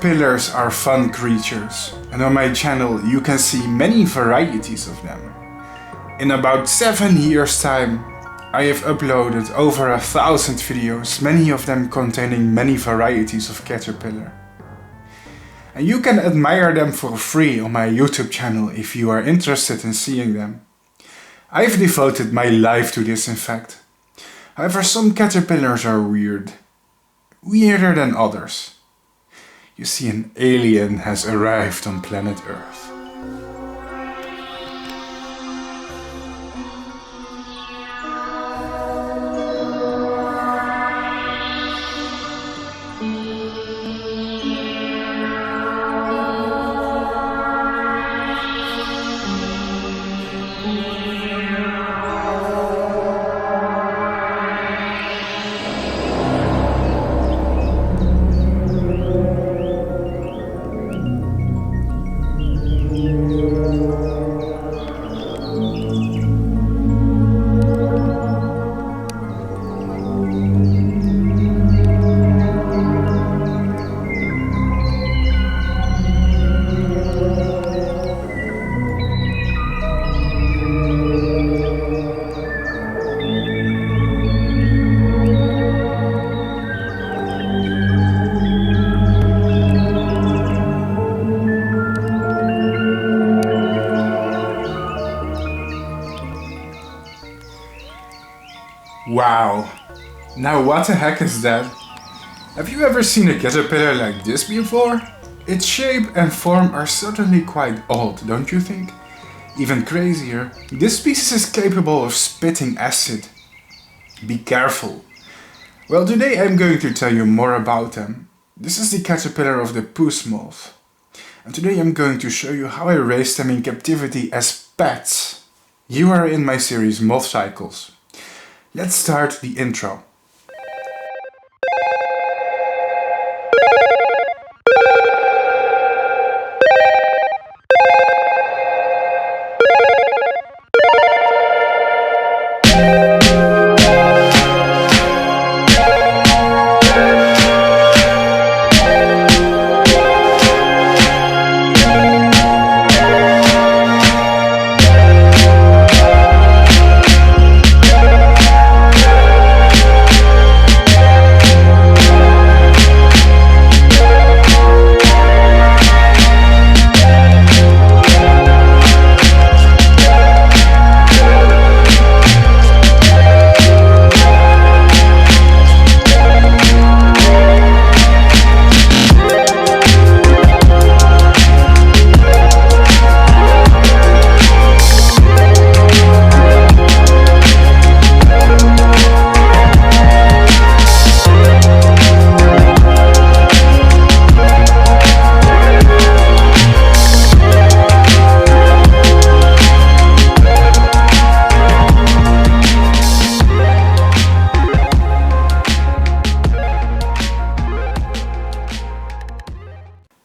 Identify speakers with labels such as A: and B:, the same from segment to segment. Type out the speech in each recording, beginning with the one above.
A: Caterpillars are fun creatures, and on my channel you can see many varieties of them. In about 7 years' time, I have uploaded over 1,000 videos, many of them containing many varieties of caterpillar. And you can admire them for free on my YouTube channel if you are interested in seeing them. I've devoted my life to this, in fact. However, some caterpillars are weird. Weirder than others. You see, an alien has arrived on planet Earth. Wow, now what the heck is that? Have you ever seen a caterpillar like this before? Its shape and form are certainly quite odd, don't you think? Even crazier, this species is capable of spitting acid. Be careful. Well, today I'm going to tell you more about them. This is the caterpillar of the Puss Moth. And today I'm going to show you how I raised them in captivity as pets. You are in my series MothCycles. Let's start the intro.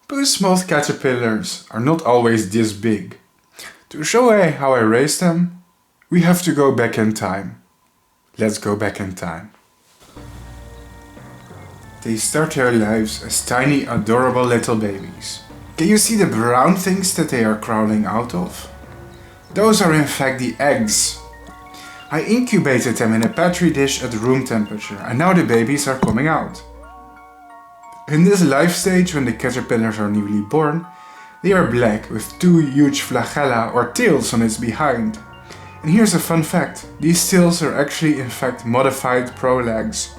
A: Puss moth caterpillars are not always this big. To show how I raised them, we have to go back in time. Let's go back in time. They start their lives as tiny, adorable little babies. Can you see the brown things that they are crawling out of? Those are in fact the eggs. I incubated them in a petri dish at room temperature, and now the babies are coming out. In this life stage, when the caterpillars are newly born, they are black with 2 huge flagella or tails on its behind. And here's a fun fact, these tails are actually in fact modified prolegs.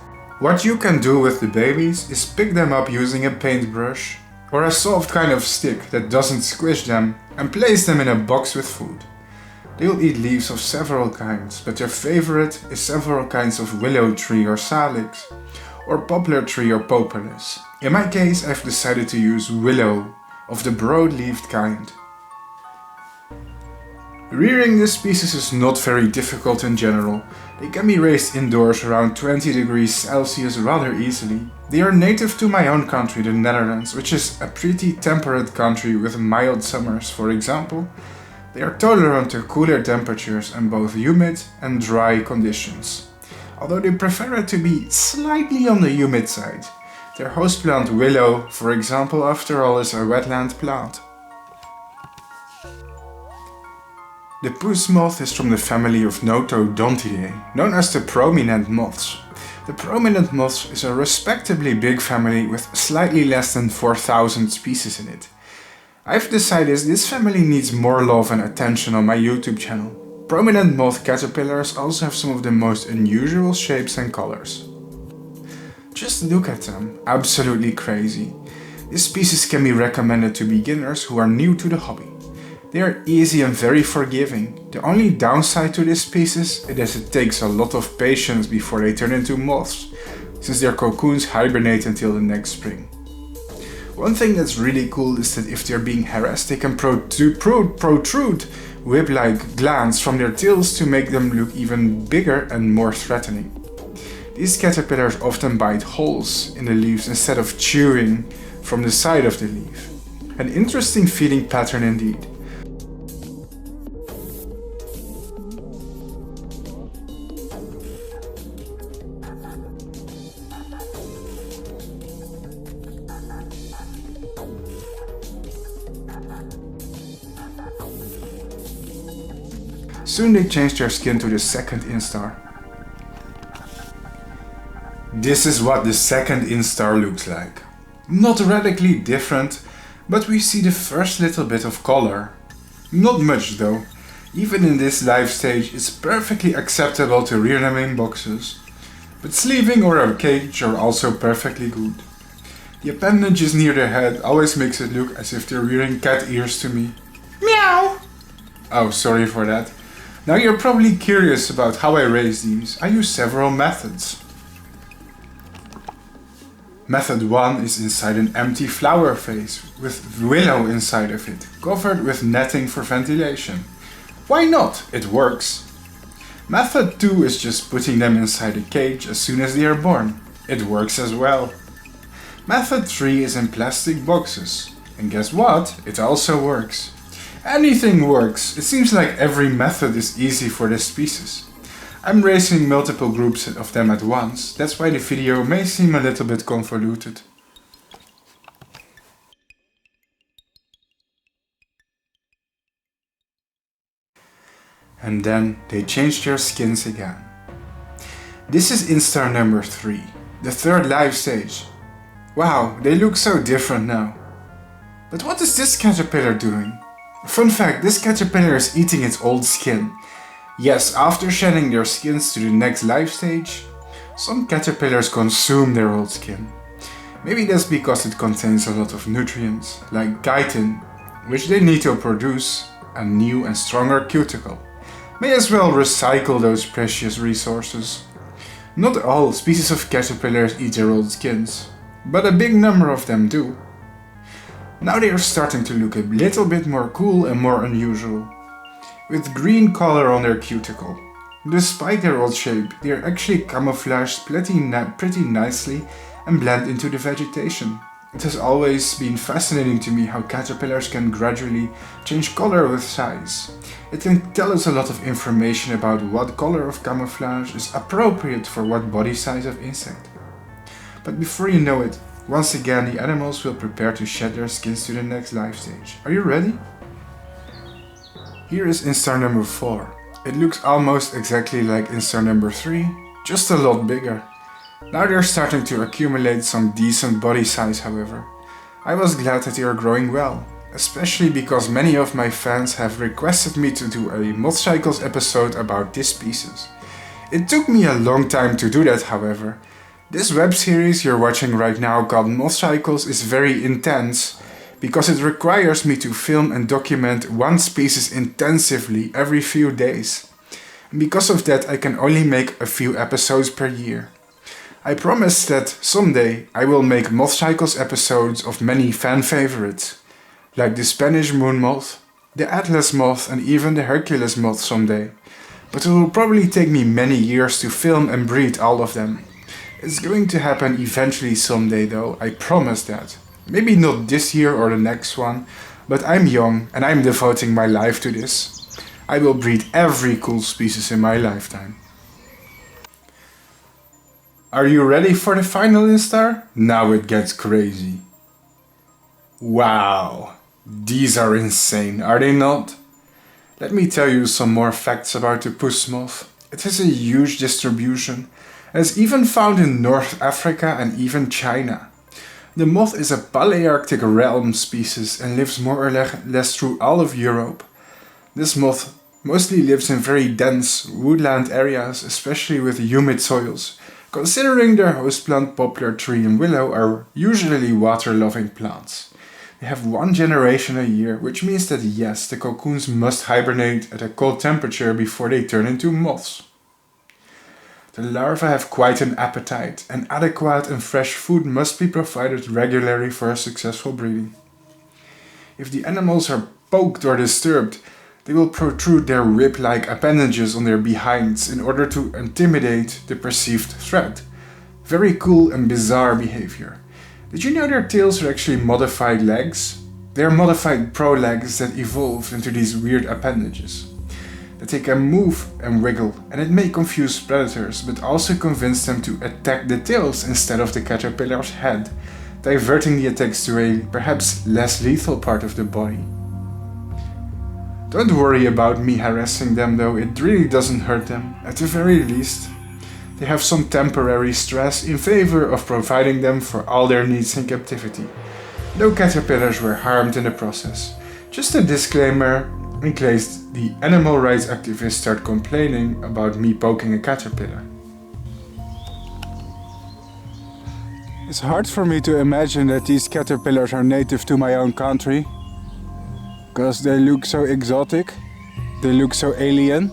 A: What you can do with the babies is pick them up using a paintbrush or a soft kind of stick that doesn't squish them and place them in a box with food. They'll eat leaves of several kinds, but their favorite is several kinds of willow tree or salix, or poplar tree or propolis. In my case, I've decided to use willow, of the broad-leaved kind. Rearing this species is not very difficult in general. They can be raised indoors around 20 degrees Celsius rather easily. They are native to my own country, the Netherlands, which is a pretty temperate country with mild summers, for example. They are tolerant to cooler temperatures and both humid and dry conditions, although they prefer it to be slightly on the humid side. Their host plant willow, for example, after all is a wetland plant. The Puss Moth is from the family of Notodontidae, known as the prominent moths. The prominent moths is a respectably big family with slightly less than 4,000 species in it. I've decided this family needs more love and attention on my YouTube channel. Prominent moth caterpillars also have some of the most unusual shapes and colors. Just look at them, absolutely crazy. This species can be recommended to beginners who are new to the hobby. They are easy and very forgiving. The only downside to this species is that it takes a lot of patience before they turn into moths, since their cocoons hibernate until the next spring. One thing that's really cool is that if they're being harassed, they can protrude whip-like glands from their tails to make them look even bigger and more threatening. These caterpillars often bite holes in the leaves instead of chewing from the side of the leaf. An interesting feeding pattern indeed. Soon they change their skin to the second instar. This is what the second instar looks like. Not radically different, but we see the first little bit of color. Not much though. Even in this life stage it's perfectly acceptable to rear them in boxes. But sleeving or a cage are also perfectly good. The appendages near their head always makes it look as if they're rearing cat ears to me. Meow! Oh, sorry for that. Now you're probably curious about how I raise these. I use several methods. Method 1 is inside an empty flower vase with willow inside of it, covered with netting for ventilation. Why not? It works. Method 2 is just putting them inside a cage as soon as they are born. It works as well. Method 3 is in plastic boxes. And guess what? It also works. Anything works. It seems like every method is easy for this species. I'm raising multiple groups of them at once, that's why the video may seem a little bit convoluted. And then they change their skins again. This is instar number 3, the third life stage. Wow, they look so different now. But what is this caterpillar doing? Fun fact, this caterpillar is eating its old skin. Yes, after shedding their skins to the next life stage, some caterpillars consume their old skin. Maybe that's because it contains a lot of nutrients, like chitin, which they need to produce a new and stronger cuticle. May as well recycle those precious resources. Not all species of caterpillars eat their old skins, but a big number of them do. Now they are starting to look a little bit more cool and more unusual, with green color on their cuticle. Despite their old shape, they are actually camouflaged pretty nicely and blend into the vegetation. It has always been fascinating to me how caterpillars can gradually change color with size. It can tell us a lot of information about what color of camouflage is appropriate for what body size of insect. But before you know it, once again the animals will prepare to shed their skins to the next life stage. Are you ready? Here is instar number 4. It looks almost exactly like instar number 3, just a lot bigger. Now they're starting to accumulate some decent body size, however. I was glad that they are growing well, especially because many of my fans have requested me to do a MothCycles episode about this species. It took me a long time to do that, however. This web series you're watching right now called MothCycles is very intense because it requires me to film and document one species intensively every few days. And because of that I can only make a few episodes per year. I promise that someday I will make MothCycles episodes of many fan favorites, like the Spanish moon moth, the Atlas moth and even the Hercules moth someday. But it will probably take me many years to film and breed all of them. It's going to happen eventually someday though, I promise that. Maybe not this year or the next one, but I'm young and I'm devoting my life to this. I will breed every cool species in my lifetime. Are you ready for the final instar? Now it gets crazy. Wow, these are insane, are they not? Let me tell you some more facts about the Puss Moth. It has a huge distribution and is even found in North Africa and even China. The moth is a Palearctic realm species and lives more or less through all of Europe. This moth mostly lives in very dense woodland areas, especially with humid soils, considering their host plant poplar, tree and willow are usually water-loving plants. They have one generation a year, which means that yes, the cocoons must hibernate at a cold temperature before they turn into moths. The larvae have quite an appetite, and adequate and fresh food must be provided regularly for a successful breeding. If the animals are poked or disturbed, they will protrude their whip-like appendages on their behinds in order to intimidate the perceived threat. Very cool and bizarre behavior. Did you know their tails are actually modified legs? They are modified pro legs that evolved into these weird appendages. That they can move and wiggle, and it may confuse predators, but also convince them to attack the tails instead of the caterpillar's head, diverting the attacks to a perhaps less lethal part of the body. Don't worry about me harassing them though, it really doesn't hurt them, at the very least. They have some temporary stress in favor of providing them for all their needs in captivity. No caterpillars were harmed in the process. Just a disclaimer in case the animal rights activists start complaining about me poking a caterpillar. It's hard for me to imagine that these caterpillars are native to my own country, because they look so exotic, they look so alien.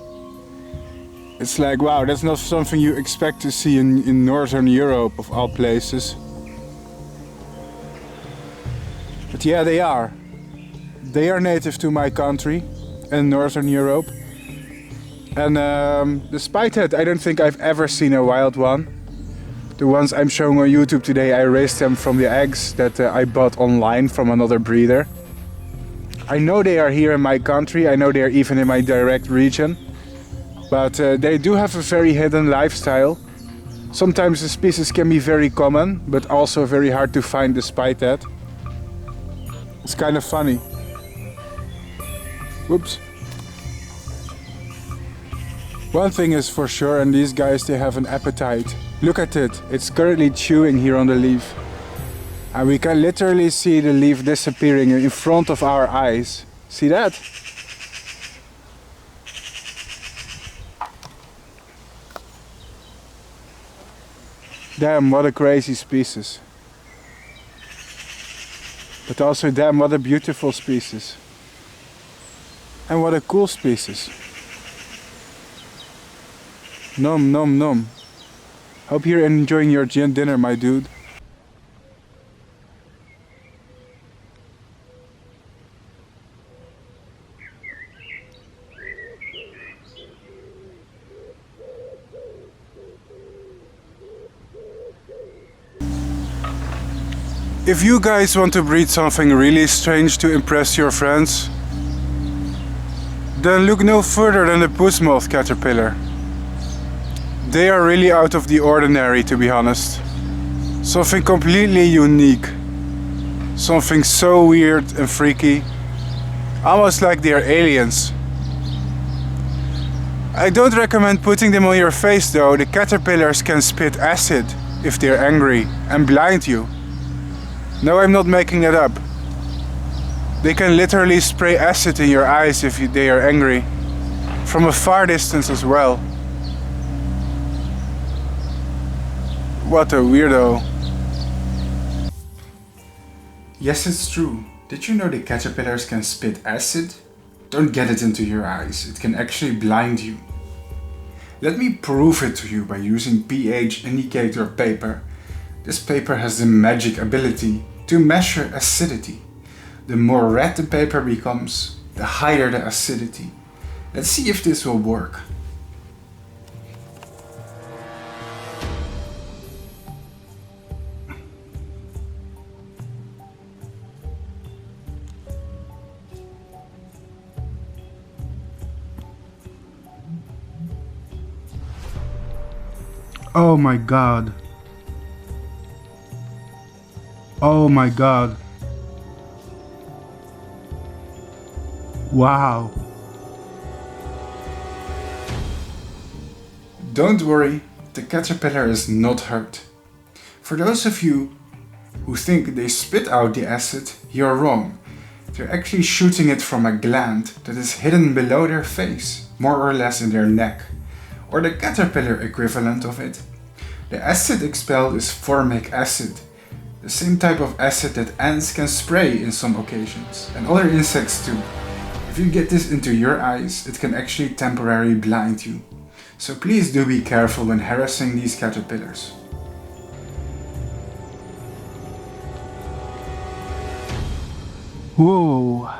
A: It's like, wow, that's not something you expect to see in Northern Europe, of all places. But yeah, they are. They are native to my country and Northern Europe. And despite that, I don't think I've ever seen a wild one. The ones I'm showing on YouTube today, I raised them from the eggs that I bought online from another breeder. I know they are here in my country, I know they are even in my direct region. But they do have a very hidden lifestyle. Sometimes the species can be very common, but also very hard to find despite that. It's kind of funny. Whoops. One thing is for sure, and these guys, they have an appetite. Look at it, it's currently chewing here on the leaf. And we can literally see the leaf disappearing in front of our eyes. See that? Damn, what a crazy species. But also, damn, what a beautiful species. And what a cool species. Nom nom nom. Hope you're enjoying your dinner, my dude. If you guys want to breed something really strange to impress your friends, then look no further than the Puss Moth caterpillar. They are really out of the ordinary, to be honest. Something completely unique. Something so weird and freaky. Almost like they are aliens. I don't recommend putting them on your face though. The caterpillars can spit acid if they're angry and blind you. No, I'm not making that up. They can literally spray acid in your eyes if they are angry. From a far distance as well. What a weirdo. Yes, it's true. Did you know the caterpillars can spit acid? Don't get it into your eyes. It can actually blind you. Let me prove it to you by using pH indicator paper. This paper has the magic ability to measure acidity. The more red the paper becomes, the higher the acidity. Let's see if this will work. Oh my god. Oh my god. Wow. Don't worry, the caterpillar is not hurt. For those of you who think they spit out the acid, you're wrong. They're actually shooting it from a gland that is hidden below their face, more or less in their neck, or the caterpillar equivalent of it. The acid expelled is formic acid, the same type of acid that ants can spray in some occasions, and other insects too. If you get this into your eyes, it can actually temporarily blind you. So please do be careful when harassing these caterpillars. Whoa!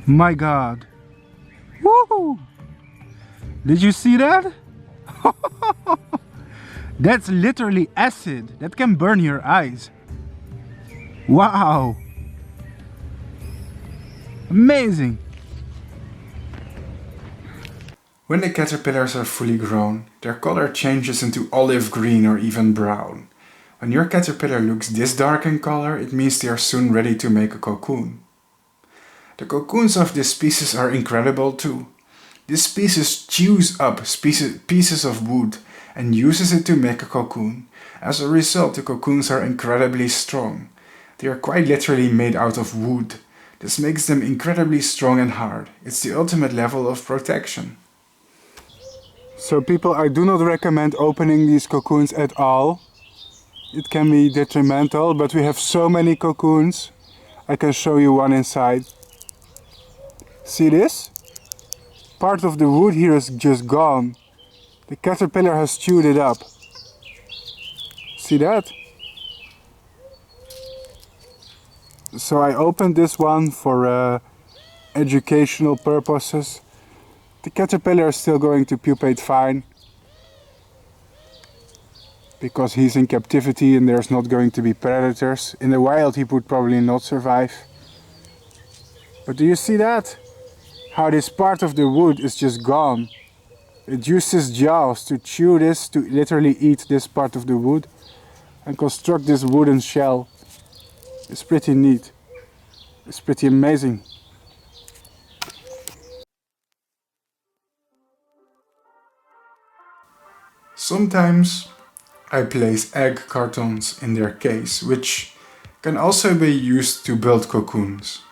A: My god! Woohoo! Did you see that? That's literally acid that can burn your eyes. Wow! Amazing! When the caterpillars are fully grown, their color changes into olive green or even brown. When your caterpillar looks this dark in color, it means they are soon ready to make a cocoon. The cocoons of this species are incredible too. This species chews up pieces of wood and uses it to make a cocoon. As a result, the cocoons are incredibly strong. They are quite literally made out of wood. This makes them incredibly strong and hard. It's the ultimate level of protection. So people, I do not recommend opening these cocoons at all. It can be detrimental, but we have so many cocoons. I can show you one inside. See this? Part of the wood here is just gone. The caterpillar has chewed it up. See that? So I opened this one for educational purposes. The caterpillar is still going to pupate fine, because he's in captivity and there's not going to be predators. In the wild he would probably not survive. But do you see that? How this part of the wood is just gone. It used his jaws to chew this, to literally eat this part of the wood and construct this wooden shell. It's pretty neat. It's pretty amazing. Sometimes I place egg cartons in their case, which can also be used to build cocoons.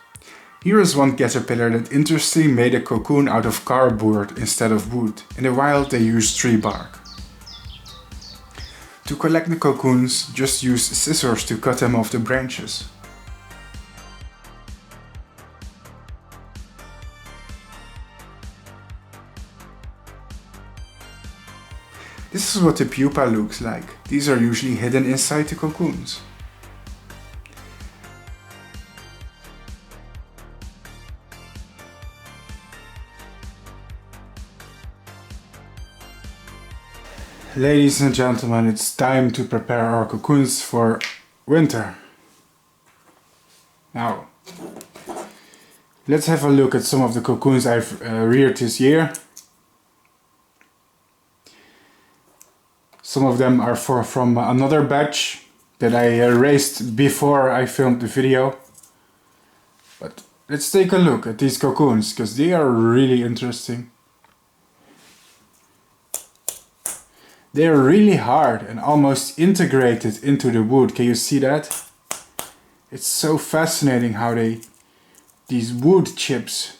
A: Here is one caterpillar that interestingly made a cocoon out of cardboard instead of wood. In the wild they use tree bark. To collect the cocoons, just use scissors to cut them off the branches. This is what the pupa looks like. These are usually hidden inside the cocoons. Ladies and gentlemen, it's time to prepare our cocoons for winter. Now, let's have a look at some of the cocoons I've reared this year. Some of them are from another batch that I raised before I filmed the video. But let's take a look at these cocoons, because they are really interesting. They are really hard and almost integrated into the wood. Can you see that? It's so fascinating how these wood chips,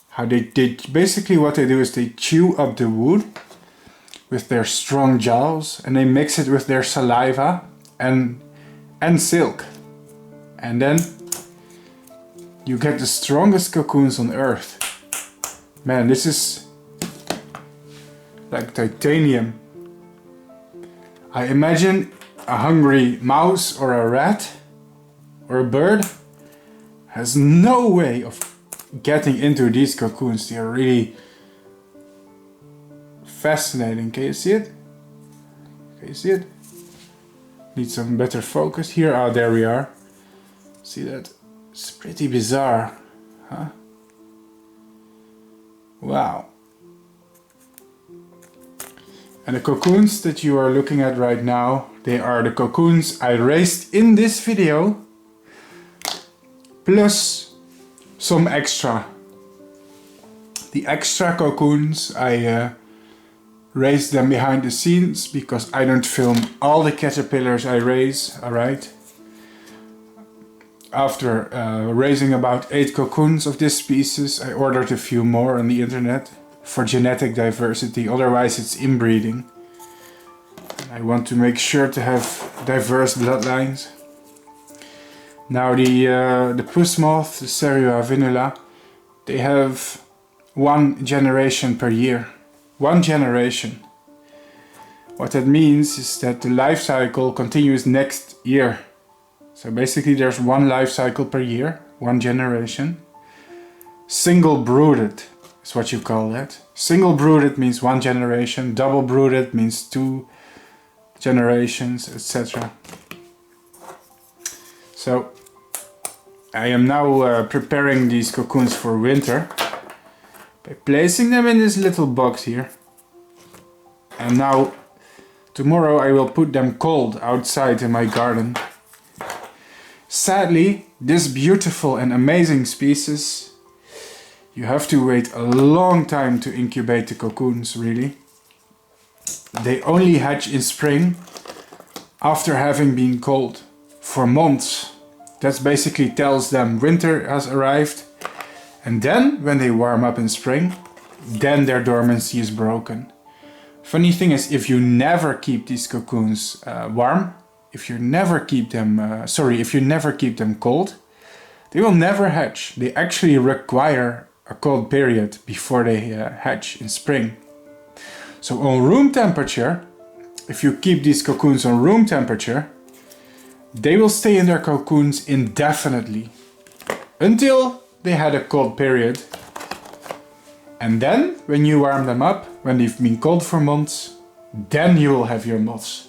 A: how they basically what they do is they chew up the wood with their strong jaws and they mix it with their saliva and silk. And then you get the strongest cocoons on earth. Man, this is like titanium. I imagine a hungry mouse or a rat or a bird has no way of getting into these cocoons. They are really fascinating. Can you see it? Can you see it? Need some better focus here. Ah, there we are. See that? It's pretty bizarre, huh? Wow. And the cocoons that you are looking at right now, they are the cocoons I raised in this video, plus some extra. The extra cocoons, I raised them behind the scenes because I don't film all the caterpillars I raise, alright? After raising about 8 cocoons of this species, I ordered a few more on the internet for genetic diversity, otherwise it's inbreeding. I want to make sure to have diverse bloodlines. Now the Puss Moth, the Cerura vinula, they have 1 generation per year. 1 generation. What that means is that the life cycle continues next year. So basically there's 1 life cycle per year, 1 generation. Single brooded is what you call that. Single brooded means 1 generation, double brooded means 2 generations, etc. So I am now preparing these cocoons for winter by placing them in this little box here. And now tomorrow I will put them cold outside in my garden. Sadly, this beautiful and amazing species, you have to wait a long time to incubate the cocoons, really. They only hatch in spring after having been cold for months. That basically tells them winter has arrived. And then, when they warm up in spring, then their dormancy is broken. Funny thing is, if you never keep these cocoons warm, if you never keep them, if you never keep them cold, they will never hatch. They actually require a cold period before they hatch in spring. So on room temperature, if you keep these cocoons on room temperature, they will stay in their cocoons indefinitely until they had a cold period. And then, when you warm them up, when they've been cold for months, then you will have your moths.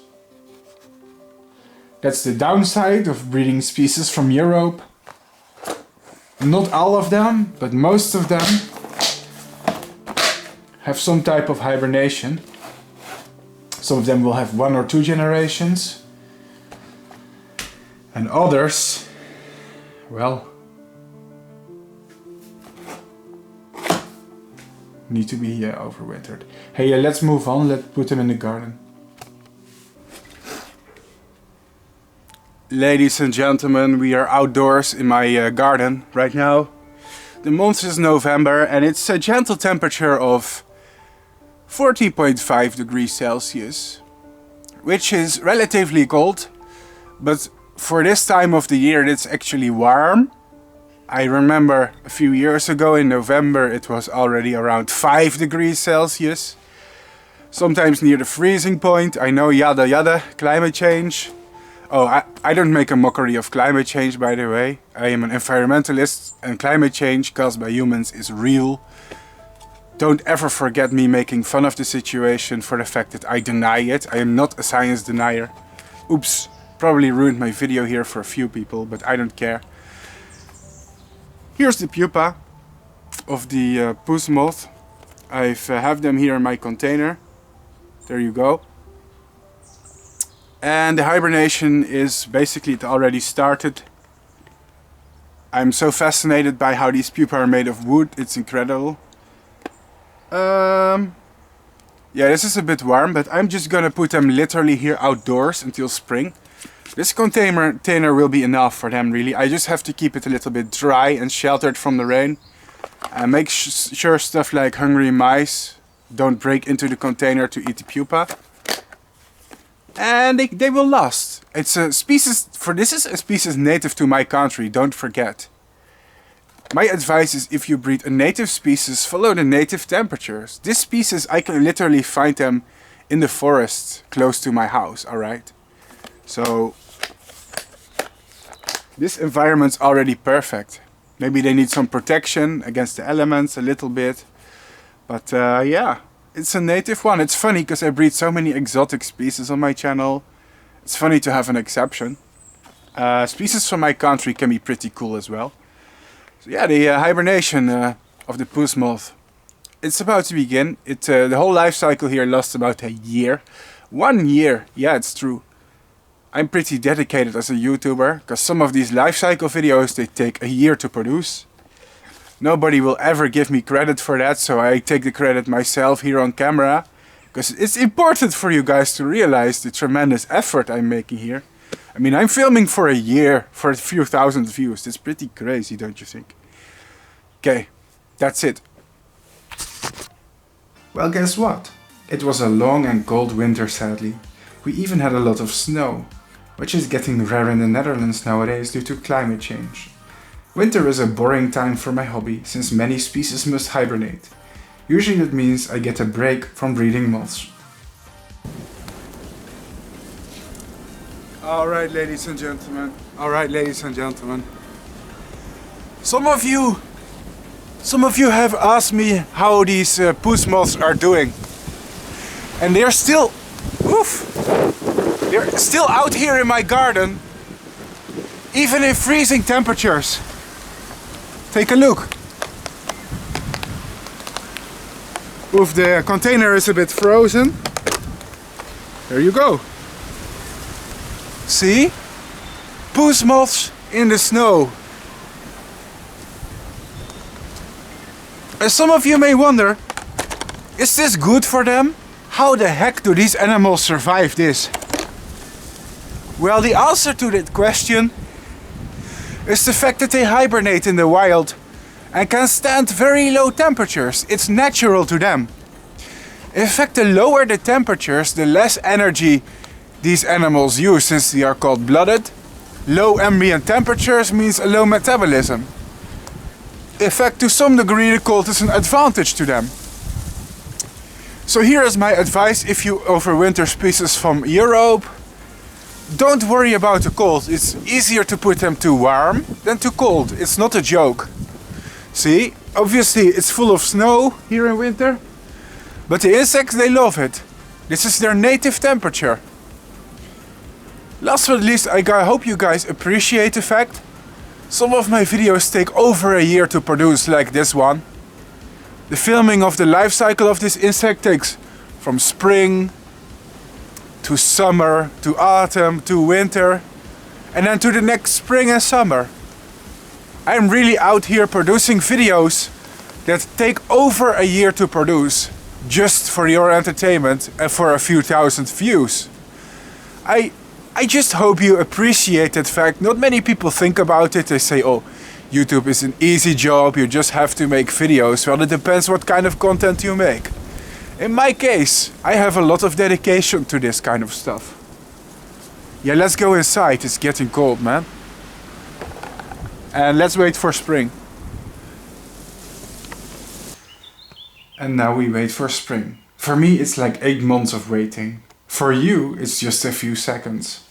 A: That's the downside of breeding species from Europe. Not all of them, but most of them have some type of hibernation. Some of them will have 1 or 2 generations. And others, well, need to be overwintered. Hey, let's move on. Let's put them in the garden. Ladies and gentlemen, we are outdoors in my garden right now. The month is November and it's a gentle temperature of 40.5 degrees Celsius, which is relatively cold, but for this time of the year it's actually warm. I remember a few years ago in November it was already around 5 degrees Celsius, sometimes near the freezing point. I know, yada yada, climate change. Oh, I don't make a mockery of climate change, by the way. I am an environmentalist and climate change caused by humans is real. Don't ever forget me making fun of the situation for the fact that I deny it. I am not a science denier. Oops, probably ruined my video here for a few people, but I don't care. Here's the pupa of the Puss Moth. I have them here in my container. There you go. And the hibernation is basically, it already started. I'm so fascinated by how these pupae are made of wood, it's incredible. Yeah, this is a bit warm, but I'm just gonna put them literally here outdoors until spring. This container will be enough for them, really. I just have to keep it a little bit dry and sheltered from the rain. And make sure stuff like hungry mice don't break into the container to eat the pupa. And they will last. It's a species, this is a species native to my country, don't forget. My advice is, if you breed a native species, follow the native temperatures. This species, I can literally find them in the forest close to my house, alright? So, this environment's already perfect. Maybe they need some protection against the elements a little bit. But yeah, it's a native one. It's funny because I breed so many exotic species on my channel. It's funny to have an exception. Species from my country can be pretty cool as well. So yeah, the hibernation of the Puss Moth. it's about to begin. The whole life cycle here lasts about a year. 1 year, yeah, it's true. I'm pretty dedicated as a YouTuber, because some of these life cycle videos, they take a year to produce. Nobody will ever give me credit for that, so I take the credit myself here on camera. Because it's important for you guys to realize the tremendous effort I'm making here. I mean, I'm filming for a year for a few thousand views. That's pretty crazy, don't you think? Okay, that's it. Well, guess what? It was a long and cold winter, sadly. We even had a lot of snow, which is getting rare in the Netherlands nowadays due to climate change. Winter is a boring time for my hobby, since many species must hibernate. Usually that means I get a break from breeding moths. Alright, ladies and gentlemen. Alright, ladies and gentlemen. Some of you have asked me how these Puss Moths are doing. And they're still out here in my garden, even in freezing temperatures. Take a look. Oof, the container is a bit frozen. There you go. See? Puss Moths in the snow. And some of you may wonder, is this good for them? How the heck do these animals survive this? Well, the answer to that question is the fact that they hibernate in the wild and can stand very low temperatures. It's natural to them. In fact, the lower the temperatures, the less energy these animals use, since they are cold-blooded. Low ambient temperatures means a low metabolism. In fact, to some degree, the cold is an advantage to them. So here is my advice if you overwinter species from Europe. Don't worry about the cold. It's easier to put them too warm than too cold. It's not a joke. See, obviously it's full of snow here in winter, but the insects, they love it. This is their native temperature. Last but not least, I hope you guys appreciate the fact some of my videos take over a year to produce, like this one. The filming of the life cycle of this insect takes from spring to summer, to autumn, to winter, and then to the next spring and summer. I'm really out here producing videos that take over a year to produce, just for your entertainment and for a few thousand views. I just hope you appreciate that fact. Not many people think about it. They say, oh, YouTube is an easy job, you just have to make videos. Well, it depends what kind of content you make. In my case, I have a lot of dedication to this kind of stuff. Yeah, let's go inside, it's getting cold, man. And let's wait for spring. And now we wait for spring. For me, it's like 8 months of waiting. For you, it's just a few seconds.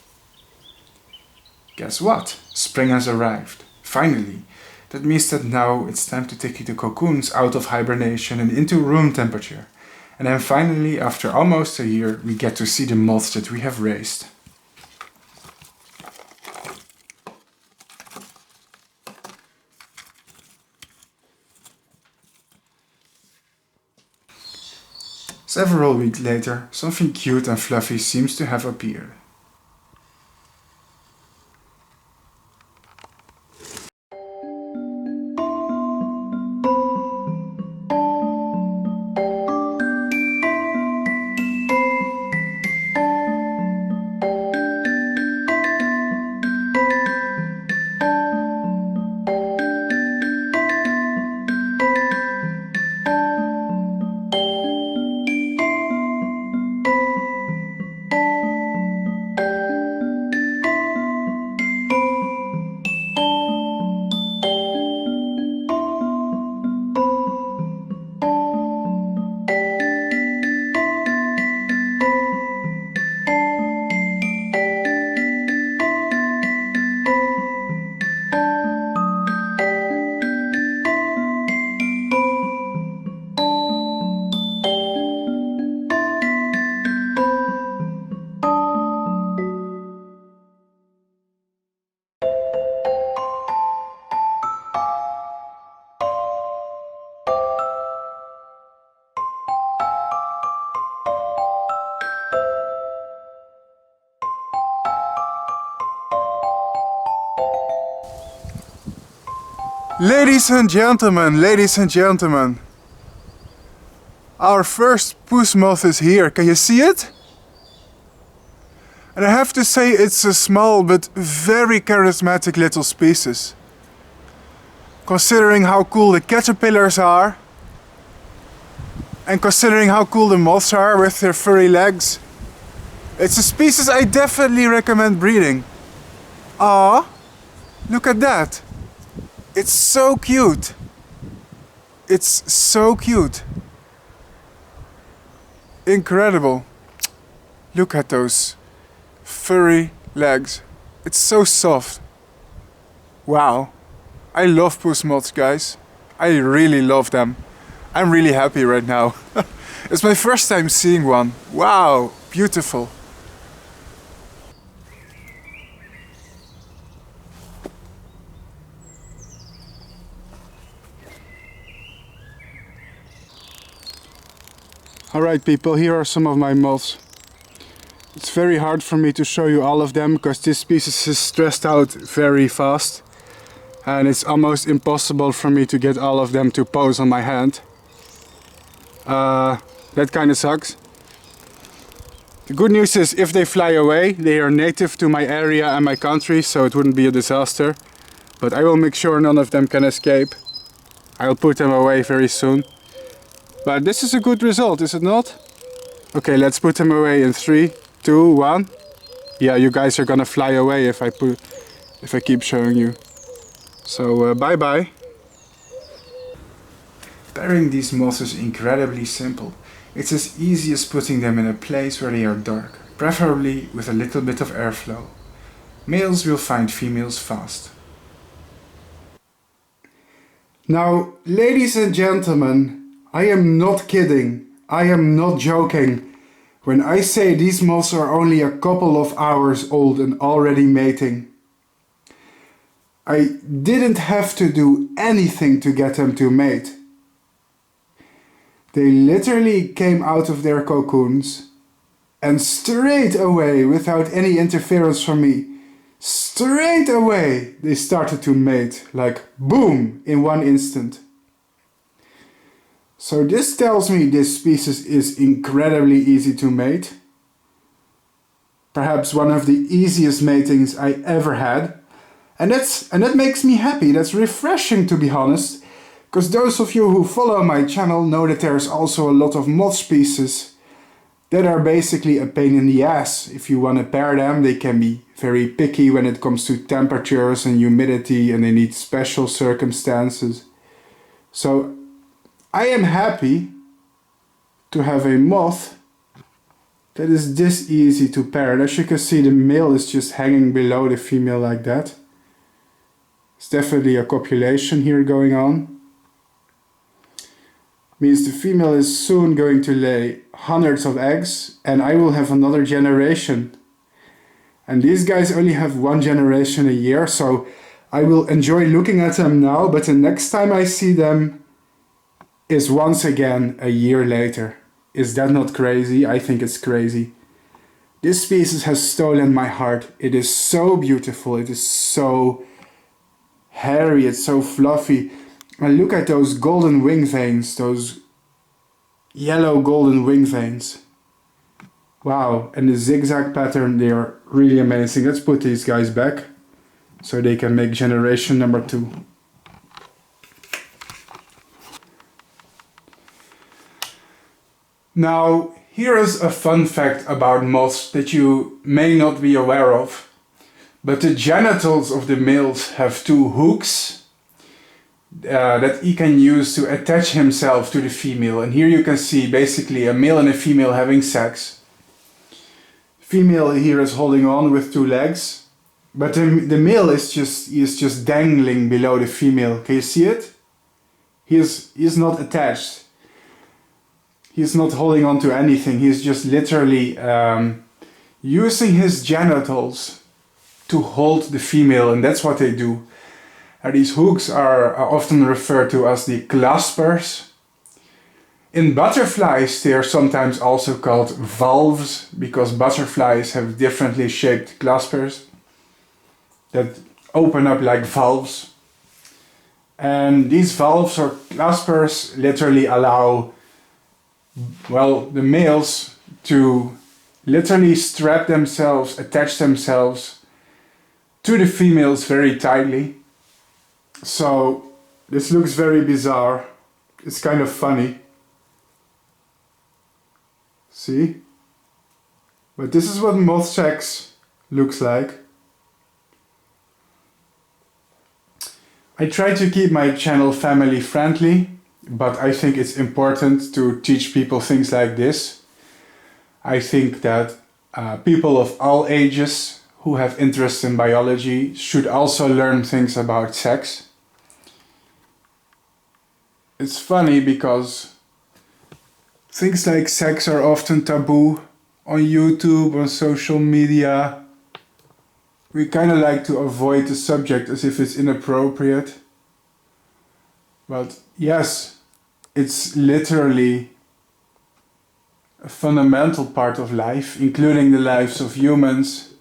A: Guess what? Spring has arrived. Finally. That means that now it's time to take the cocoons out of hibernation and into room temperature. And then finally, after almost a year, we get to see the moths that we have raised. Several weeks later, something cute and fluffy seems to have appeared. Ladies and gentlemen, our first Puss Moth is here. Can you see it? And I have to say it's a small but very charismatic little species. Considering how cool the caterpillars are, and considering how cool the moths are with their furry legs, it's a species I definitely recommend breeding. Ah, look at that. It's so cute. It's so cute. Incredible. Look at those furry legs. It's so soft. Wow. I love Puss Moths, guys. I really love them. I'm really happy right now. It's my first time seeing one. Wow, beautiful. Alright people, here are some of my moths. It's very hard for me to show you all of them because this species is stressed out very fast. And it's almost impossible for me to get all of them to pose on my hand. That kind of sucks. The good news is if they fly away, they are native to my area and my country, so it wouldn't be a disaster. But I will make sure none of them can escape. I'll put them away very soon. But this is a good result, is it not? Okay, let's put them away in 3, 2, 1. Yeah, you guys are gonna fly away if I keep showing you. So bye bye. Pairing these moths is incredibly simple. It's as easy as putting them in a place where they are dark, preferably with a little bit of airflow. Males will find females fast. Now, ladies and gentlemen, I am not kidding, I am not joking when I say these moths are only a couple of hours old and already mating. I didn't have to do anything to get them to mate. They literally came out of their cocoons and straight away, without any interference from me, straight away they started to mate, like boom, in one instant. So this tells me this species is incredibly easy to mate. Perhaps one of the easiest matings I ever had. And that makes me happy, that's refreshing to be honest. Because those of you who follow my channel know that there's also a lot of moth species that are basically a pain in the ass. If you want to pair them, they can be very picky when it comes to temperatures and humidity, and they need special circumstances. So I am happy to have a moth that is this easy to pair. And as you can see, the male is just hanging below the female like that. It's definitely a copulation here going on. Means the female is soon going to lay hundreds of eggs and I will have another generation. And these guys only have one generation a year, so I will enjoy looking at them now, but the next time I see them is once again a year later. Is that not crazy? I think it's crazy. This species has stolen my heart. It is so beautiful, it is so hairy, it's so fluffy. And look at those golden wing veins, those yellow golden wing veins. Wow, and the zigzag pattern, they are really amazing. Let's put these guys back so they can make generation number 2. Now, here is a fun fact about moths that you may not be aware of. But the genitals of the males have 2 hooks that he can use to attach himself to the female. And here you can see basically a male and a female having sex. Female here is holding on with 2 legs, but the male is just dangling below the female. Can you see it? He is not attached. He's not holding on to anything. He's just literally using his genitals to hold the female, and that's what they do. These hooks are often referred to as the claspers. In butterflies, they are sometimes also called valves, because butterflies have differently shaped claspers that open up like valves. And these valves or claspers literally allow, well, the males to literally strap themselves, attach themselves to the females very tightly. So this looks very bizarre. It's kind of funny. See? But this is what moth sex looks like. I try to keep my channel family friendly, but I think it's important to teach people things like this. I think that people of all ages who have interest in biology should also learn things about sex. It's funny because things like sex are often taboo on YouTube, on social media. We kind of like to avoid the subject as if it's inappropriate. But yes, it's literally a fundamental part of life, including the lives of humans,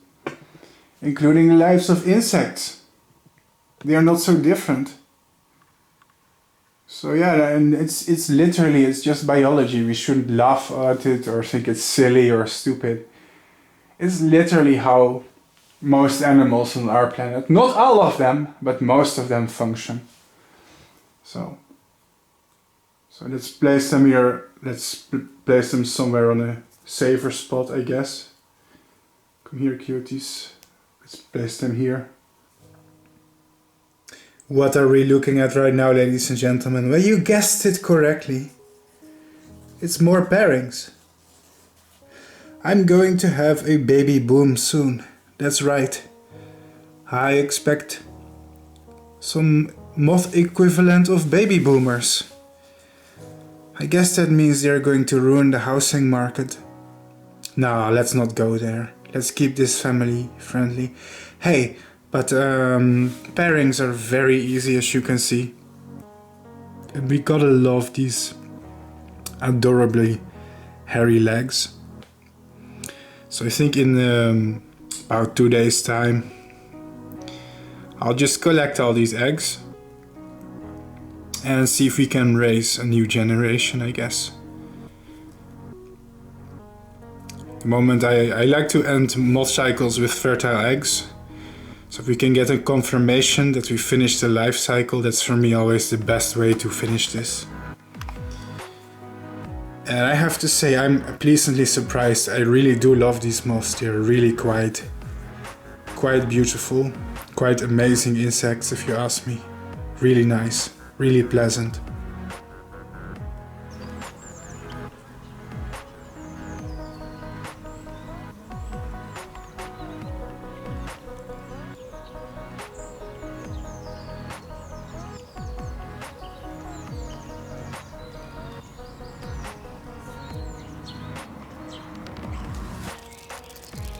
A: including the lives of insects. They are not so different. So yeah, and it's literally, it's just biology. We shouldn't laugh at it or think it's silly or stupid. It's literally how most animals on our planet, not all of them, but most of them function. So let's place them here. Let's place them somewhere on a safer spot, I guess. Come here, cuties. Let's place them here. What are we looking at right now, ladies and gentlemen? Well, you guessed it correctly. It's more pairings. I'm going to have a baby boom soon. That's right. I expect some moth equivalent of baby boomers. I guess that means they're going to ruin the housing market. No, let's not go there. Let's keep this family friendly. Hey, but pairings are very easy, as you can see. And we gotta love these adorably hairy legs. So I think in about 2 days time I'll just collect all these eggs and see if we can raise a new generation, I guess. At the moment I like to end MothCycles with fertile eggs. So if we can get a confirmation that we finished the life cycle, that's for me always the best way to finish this. And I have to say, I'm pleasantly surprised. I really do love these moths. They're really quite beautiful, quite amazing insects if you ask me. Really nice, really pleasant.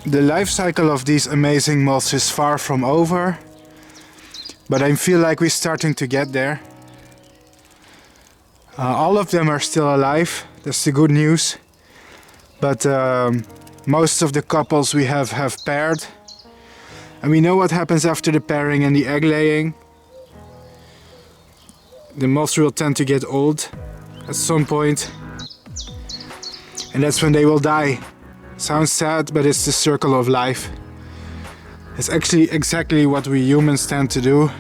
A: The life cycle of these amazing moths is far from over, but I feel like we're starting to get there. All of them are still alive, that's the good news, but most of the couples we have paired, and we know what happens after the pairing and the egg laying. The moths will tend to get old at some point, and that's when they will die. Sounds sad, but it's the circle of life. It's actually exactly what we humans tend to do,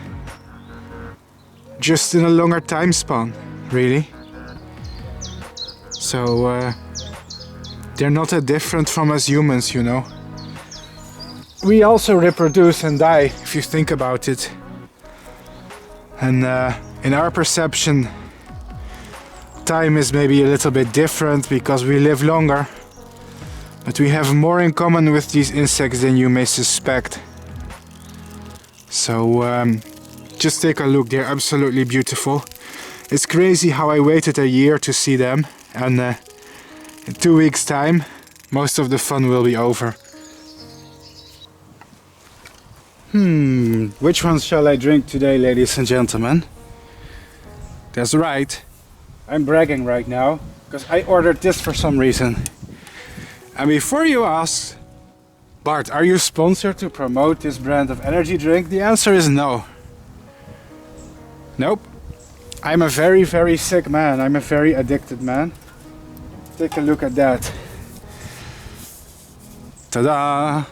A: just in a longer time span, really. So they're not that different from us humans, you know. We also reproduce and die, if you think about it. And in our perception, time is maybe a little bit different because we live longer. But we have more in common with these insects than you may suspect. So just take a look, they're absolutely beautiful. It's crazy how I waited a year to see them, and in 2 weeks time most of the fun will be over. Which ones shall I drink today, ladies and gentlemen? That's right, I'm bragging right now, because I ordered this for some reason. And before you ask, Bart, are you sponsored to promote this brand of energy drink? The answer is no. Nope. I'm a very, very sick man. I'm a very addicted man. Take a look at that. Ta-da!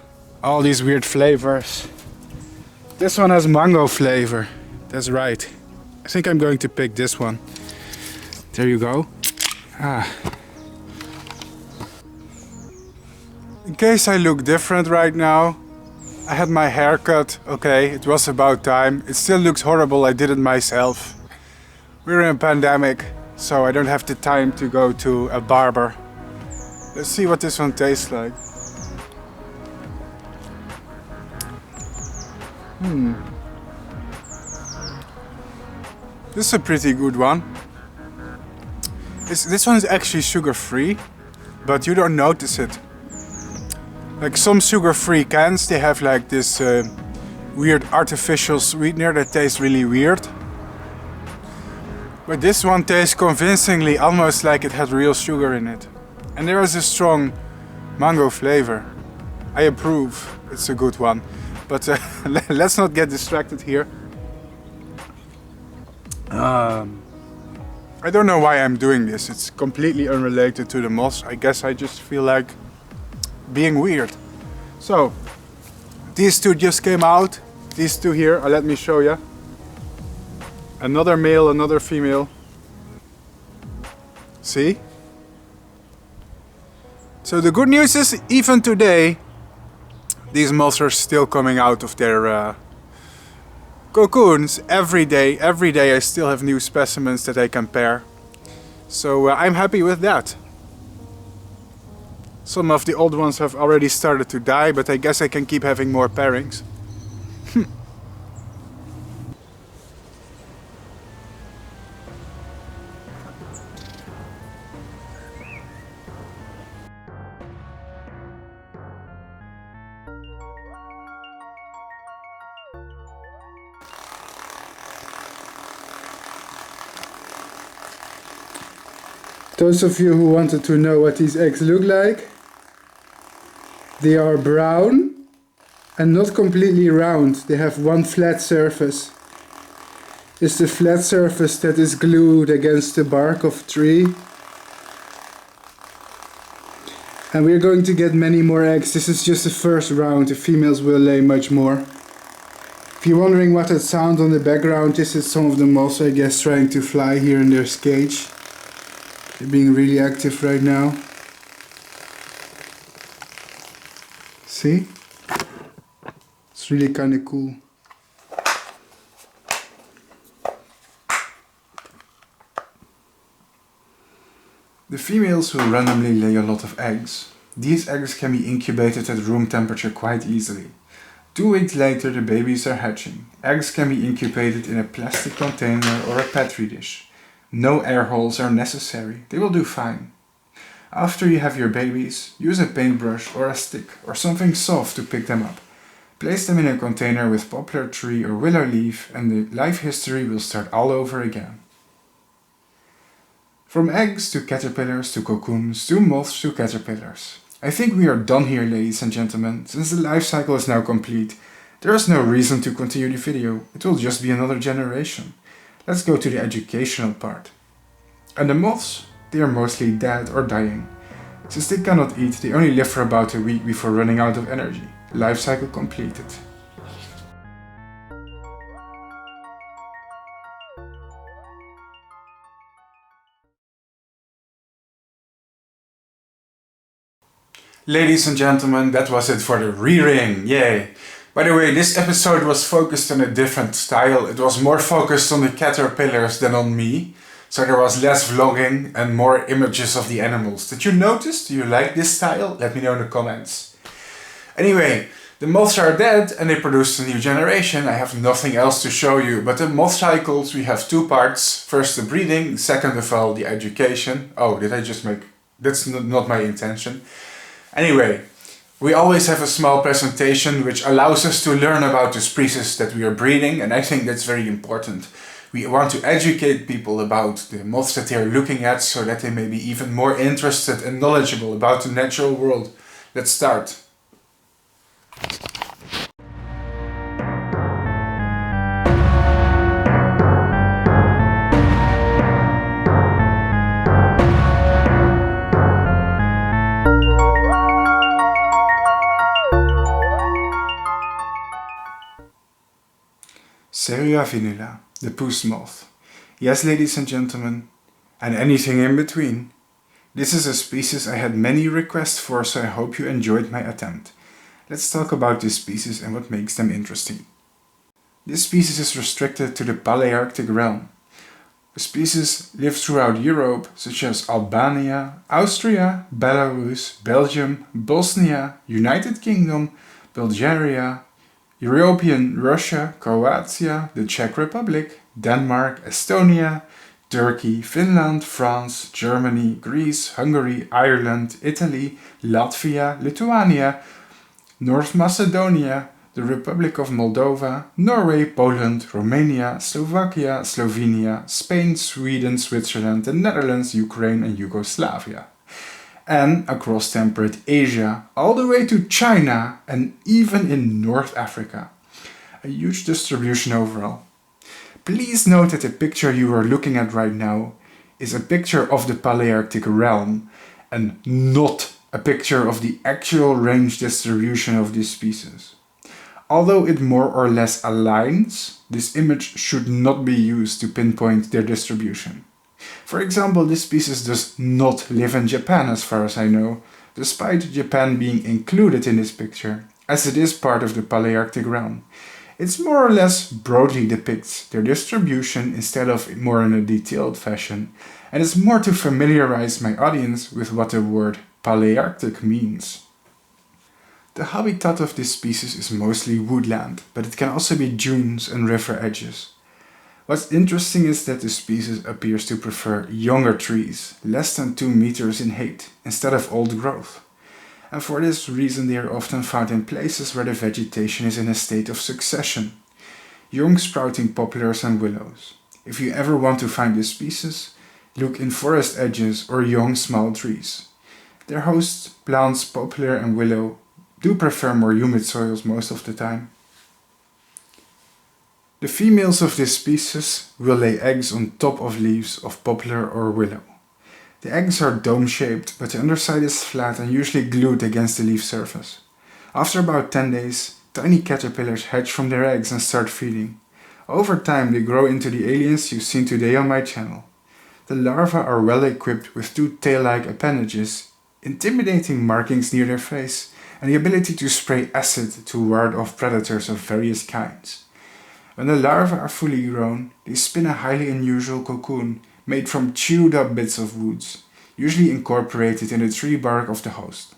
A: All these weird flavors. This one has mango flavor. That's right. I think I'm going to pick this one. There you go. In case I look different right now, I had my hair cut. Okay, it was about time. It still looks horrible. I did it myself. We're in a pandemic, so I don't have the time to go to a barber. Let's see what this one tastes like. This is a pretty good one. This one is actually sugar-free, but you don't notice it. Like some sugar-free cans, they have like this weird artificial sweetener that tastes really weird. But this one tastes convincingly, almost like it had real sugar in it. And there is a strong mango flavor. I approve. It's a good one. But let's not get distracted here. I don't know why I'm doing this. It's completely unrelated to the moths. I guess I just feel like being weird. So, these two just came out. These two here, let me show you. Another male, another female. See? So the good news is, even today, these moths are still coming out of their cocoons every day. Every day I still have new specimens that I can pair. So I'm happy with that. Some of the old ones have already started to die, but I guess I can keep having more pairings. Those of you who wanted to know what these eggs look like, they are brown and not completely round. They have one flat surface. It's the flat surface that is glued against the bark of a tree. And we're going to get many more eggs. This is just the first round. The females will lay much more. If you're wondering what that sound on the background is, it's some of the moths, I guess, trying to fly here in their cage. They're being really active right now. See? It's really kind of cool. The females will randomly lay a lot of eggs. These eggs can be incubated at room temperature quite easily. 2 weeks later the babies are hatching. Eggs can be incubated in a plastic container or a petri dish. No air holes are necessary, they will do fine. After you have your babies, use a paintbrush or a stick or something soft to pick them up. Place them in a container with poplar tree or willow leaf and the life history will start all over again. From eggs to caterpillars to cocoons to moths to caterpillars. I think we are done here, ladies and gentlemen. Since the life cycle is now complete, there is no reason to continue the video, it will just be another generation. Let's go to the educational part. And the moths, they are mostly dead or dying. Since they cannot eat, they only live for about a week before running out of energy. Life cycle completed. Ladies and gentlemen, that was it for the re-ring, yay! By the way, this episode was focused on a different style. It was more focused on the caterpillars than on me. So there was less vlogging and more images of the animals. Did you notice? Do you like this style? Let me know in the comments. Anyway, the moths are dead and they produced a new generation. I have nothing else to show you. But the MothCycles, we have 2 parts. First the breeding, second of all the education. Oh, did I just make... That's not my intention. Anyway. We always have a small presentation which allows us to learn about the species that we are breeding, and I think that's very important. We want to educate people about the moths that they are looking at so that they may be even more interested and knowledgeable about the natural world. Let's start. Cerura vinula, the Puss Moth. Yes, ladies and gentlemen, and anything in between. This is a species I had many requests for, so I hope you enjoyed my attempt. Let's talk about this species and what makes them interesting. This species is restricted to the Palearctic realm. The species lives throughout Europe, such as Albania, Austria, Belarus, Belgium, Bosnia, United Kingdom, Bulgaria, European Russia, Croatia, the Czech Republic, Denmark, Estonia, Turkey, Finland, France, Germany, Greece, Hungary, Ireland, Italy, Latvia, Lithuania, North Macedonia, the Republic of Moldova, Norway, Poland, Romania, Slovakia, Slovenia, Spain, Sweden, Switzerland, the Netherlands, Ukraine and Yugoslavia. And across temperate Asia, all the way to China and even in North Africa. A huge distribution overall. Please note that the picture you are looking at right now is a picture of the Palearctic realm and not a picture of the actual range distribution of this species. Although it more or less aligns, this image should not be used to pinpoint their distribution. For example, this species does not live in Japan as far as I know, despite Japan being included in this picture, as it is part of the Palearctic realm. It more or less broadly depicts their distribution instead of more in a detailed fashion, and it's more to familiarize my audience with what the word Palearctic means. The habitat of this species is mostly woodland, but it can also be dunes and river edges. What's interesting is that the species appears to prefer younger trees, less than 2 meters in height, instead of old growth. And for this reason they are often found in places where the vegetation is in a state of succession. Young sprouting poplars and willows. If you ever want to find this species, look in forest edges or young small trees. Their host plants, poplar and willow, do prefer more humid soils most of the time. The females of this species will lay eggs on top of leaves of poplar or willow. The eggs are dome-shaped, but the underside is flat and usually glued against the leaf surface. After about 10 days, tiny caterpillars hatch from their eggs and start feeding. Over time they grow into the aliens you've seen today on my channel. The larvae are well equipped with 2 tail-like appendages, intimidating markings near their face, and the ability to spray acid to ward off predators of various kinds. When the larvae are fully grown, they spin a highly unusual cocoon made from chewed up bits of woods, usually incorporated in the tree bark of the host.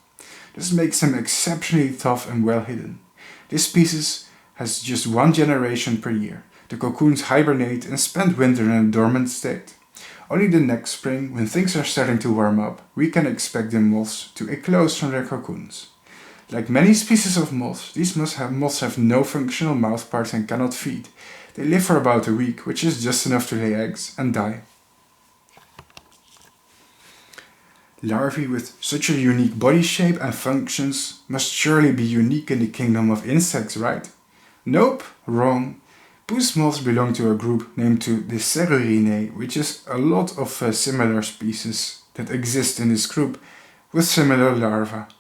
A: This makes them exceptionally tough and well hidden. This species has just 1 generation per year. The cocoons hibernate and spend winter in a dormant state. Only the next spring, when things are starting to warm up, we can expect the moths to eclose from their cocoons. Like many species of moths, these moths have no functional mouthparts and cannot feed. They live for about a week, which is just enough to lay eggs, and die. Larvae with such a unique body shape and functions must surely be unique in the kingdom of insects, right? Nope, wrong. Puss moths belong to a group named the Cerurinae, which is a lot of similar species that exist in this group with similar larvae.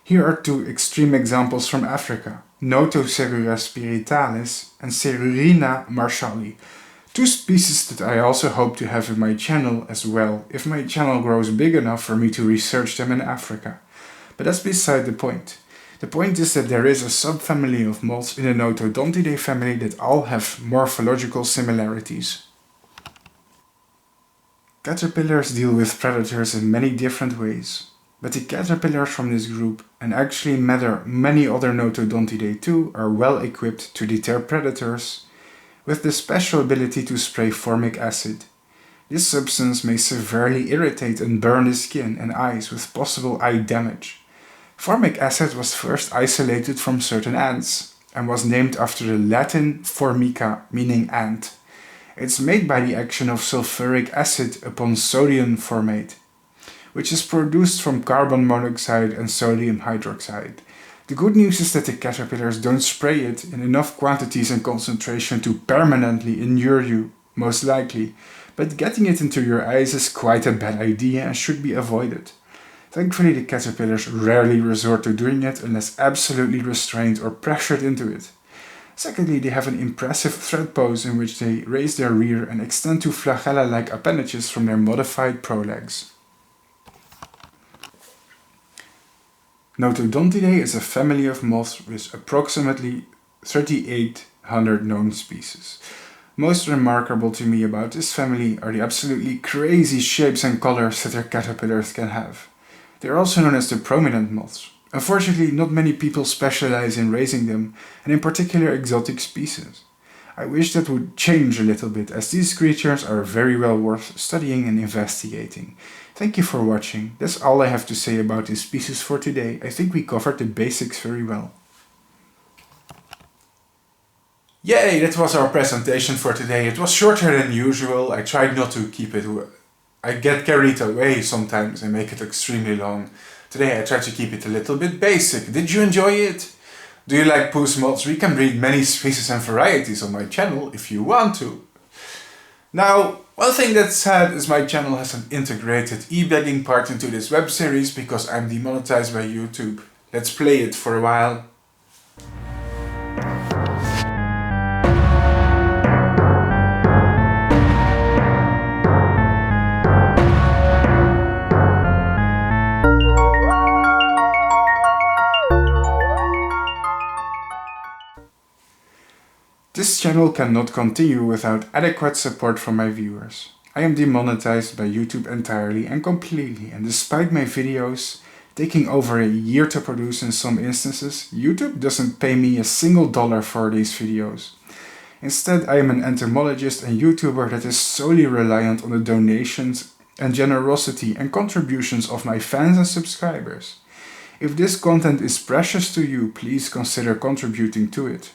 A: Here are 2 extreme examples from Africa, Notocerura spiritalis and Cerurina marshalli, 2 species that I also hope to have in my channel as well, if my channel grows big enough for me to research them in Africa. But that's beside the point. The point is that there is a subfamily of moths in the Notodontidae family that all have morphological similarities. Caterpillars deal with predators in many different ways. But the caterpillars from this group, and actually many other Notodontidae too, are well equipped to deter predators with the special ability to spray formic acid. This substance may severely irritate and burn the skin and eyes with possible eye damage. Formic acid was first isolated from certain ants and was named after the Latin formica, meaning ant. It's made by the action of sulfuric acid upon sodium formate, which is produced from carbon monoxide and sodium hydroxide. The good news is that the caterpillars don't spray it in enough quantities and concentration to permanently injure you, most likely, but getting it into your eyes is quite a bad idea and should be avoided. Thankfully, the caterpillars rarely resort to doing it unless absolutely restrained or pressured into it. Secondly, they have an impressive thread pose in which they raise their rear and extend to flagella-like appendages from their modified prolegs. Notodontidae is a family of moths with approximately 3,800 known species. Most remarkable to me about this family are the absolutely crazy shapes and colors that their caterpillars can have. They are also known as the prominent moths. Unfortunately, not many people specialize in raising them, and in particular exotic species. I wish that would change a little bit, as these creatures are very well worth studying and investigating. Thank you for watching. That's all I have to say about this species for today. I think we covered the basics very well. Yay, that was our presentation for today. It was shorter than usual. I tried not to keep it... I get carried away sometimes and make it extremely long. Today I tried to keep it a little bit basic. Did you enjoy it? Do you like Puss Moths? We can breed many species and varieties on my channel if you want to. Now, one thing that's sad is my channel has an integrated e-begging part into this web series because I'm demonetized by YouTube. Let's play it for a while. This channel cannot continue without adequate support from my viewers. I am demonetized by YouTube entirely and completely, and despite my videos taking over a year to produce in some instances, YouTube doesn't pay me a single dollar for these videos. Instead, I am an entomologist and YouTuber that is solely reliant on the donations and generosity and contributions of my fans and subscribers. If this content is precious to you, please consider contributing to it.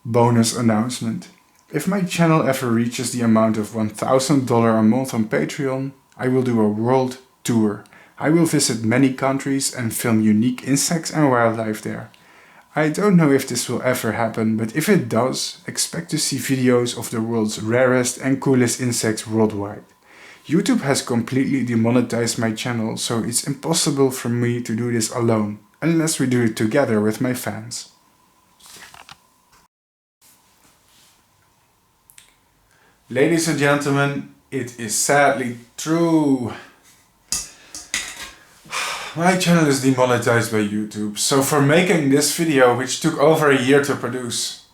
A: Bonus announcement. If my channel ever reaches the amount of $1,000 a month on Patreon, I will do a world tour. I will visit many countries and film unique insects and wildlife there. I don't know if this will ever happen, but if it does, expect to see videos of the world's rarest and coolest insects worldwide. YouTube has completely demonetized my channel, so it's impossible for me to do this alone, unless we do it together with my fans. Ladies and gentlemen, it is sadly true. My channel is demonetized by YouTube, so for making this video, which took over a year to produce,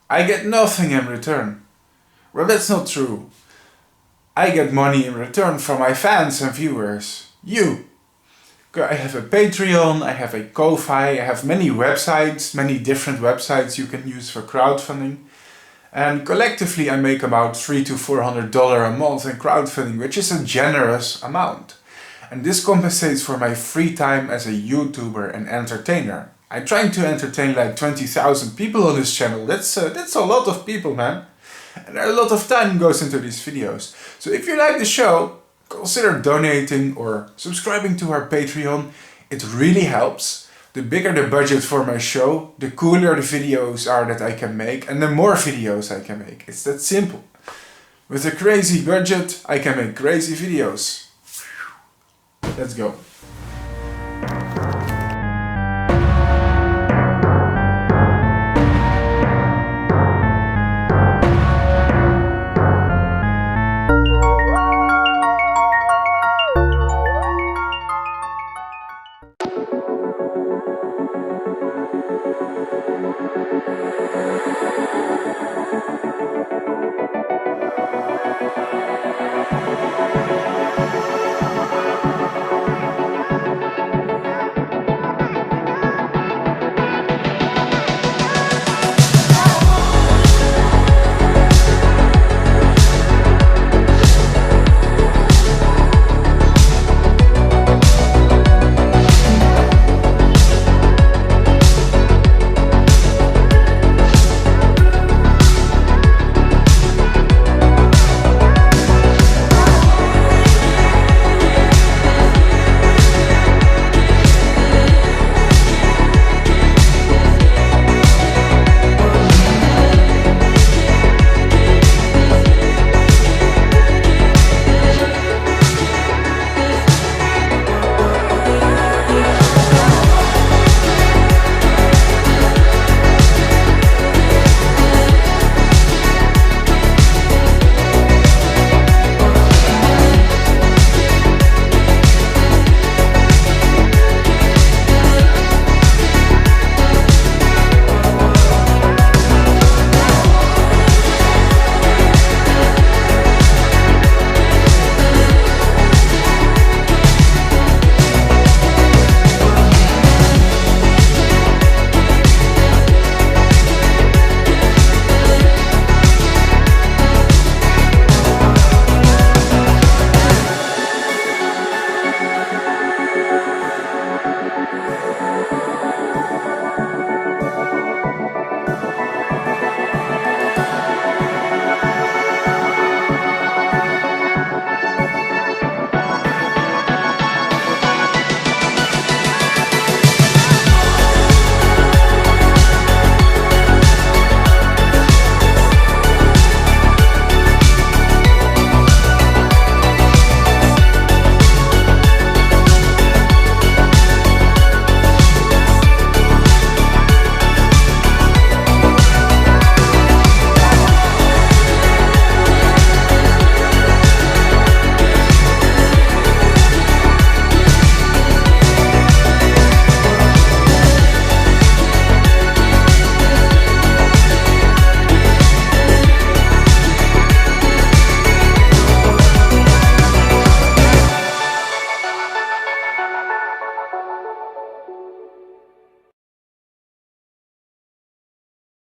A: I get nothing in return. Well, that's not true. I get money in return from my fans and viewers. You. I have a Patreon, I have a Ko-Fi, I have many websites, many different websites you can use for crowdfunding. And collectively I make about $300 to $400 a month in crowdfunding, which is a generous amount. And this compensates for my free time as a YouTuber and entertainer. I'm trying to entertain like 20,000 people on this channel. That's a lot of people, man. And a lot of time goes into these videos. So if you like the show, consider donating or subscribing to our Patreon. It really helps. The bigger the budget for my show, the cooler the videos are that I can make and the more videos I can make. It's that simple. With a crazy budget, I can make crazy videos. Let's go.